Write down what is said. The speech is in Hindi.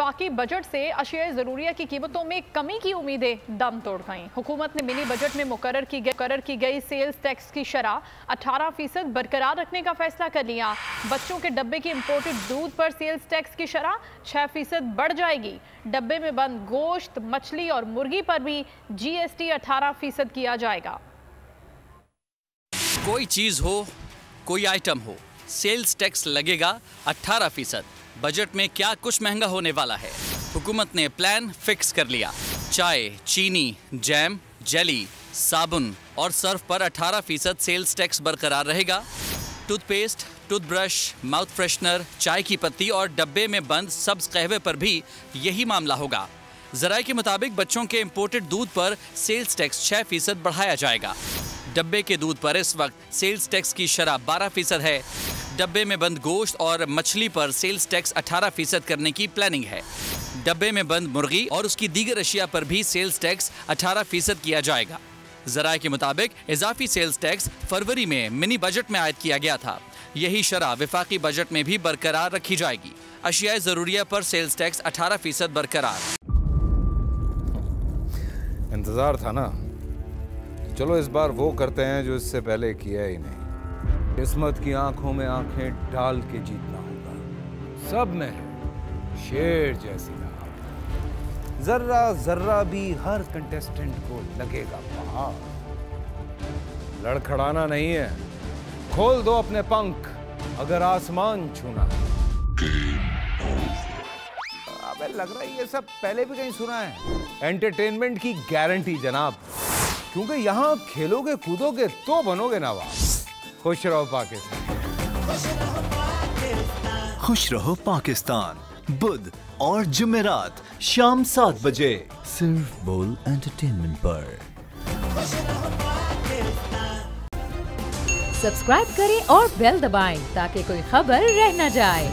बाकी बजट से अशिया ज़रूरिया की कीमतों में कमी की उम्मीदें दम तोड़ गईं। हुकूमत ने मिनी बजट में मुकर्रर की गई सेल्स टैक्स की शरह 18% बरकरार रखने का फैसला कर लिया। बच्चों के डब्बे की इम्पोर्टेड दूध पर सेल्स टैक्स की शरह 6% बढ़ जाएगी। डब्बे में बंद गोश्त, मछली और मुर्गी पर भी GST 18% किया जाएगा। कोई चीज हो, कोई आइटम हो, सेल्स टैक्स लगेगा 18%। बजट में क्या कुछ महंगा होने वाला है, हुकूमत ने प्लान फिक्स कर लिया। चाय, चीनी, जैम, जेली, साबुन और सर्फ पर 18% सेल्स टैक्स बरकरार रहेगा। टूथपेस्ट, टूथब्रश, माउथ फ्रेशनर, चाय की पत्ती और डब्बे में बंद सब्ज कहवे पर भी यही मामला होगा। जराये के मुताबिक बच्चों के इम्पोर्टेड दूध पर सेल्स टैक्स 6% बढ़ाया जाएगा। डब्बे के दूध पर इस वक्त सेल्स टैक्स की शरह 12% है। डब्बे में बंद गोश्त और मछली पर सेल्स टैक्स 18% करने की प्लानिंग है। डब्बे में बंद मुर्गी और उसकी दीगर अशिया पर भी सेल्स टैक्स 18% किया जाएगा। जराये के मुताबिक इजाफी सेल्स टैक्स फरवरी में मिनी बजट में आयद किया गया था। यही शरह विफाकी बजट में भी बरकरार रखी जाएगी। अशिया ज़रूरिया पर सेल्स टैक्स 18% बरकरार। इंतजार था ना, चलो इस बार वो करते हैं जो इससे पहले किया ही नहीं। किस्मत की आंखों में आंखें डाल के जीतना होगा। सब में है शेर जैसी राह, जर्रा जर्रा भी हर कंटेस्टेंट को लगेगा पहाड़। लड़खड़ाना नहीं है, खोल दो अपने पंख अगर आसमान छूना है। अबे लग रहा है ये सब पहले भी कहीं सुना है। एंटरटेनमेंट की गारंटी जनाब, क्योंकि यहाँ खेलोगे कूदोगे तो बनोगे नवाब। खुश रहो पाकिस्तान। खुश रहो पाकिस्तान, बुध और जुमेरात शाम 7 बजे सिर्फ बोल एंटरटेनमेंट पर। सब्सक्राइब करें और बेल दबाएं ताकि कोई खबर रह न जाए।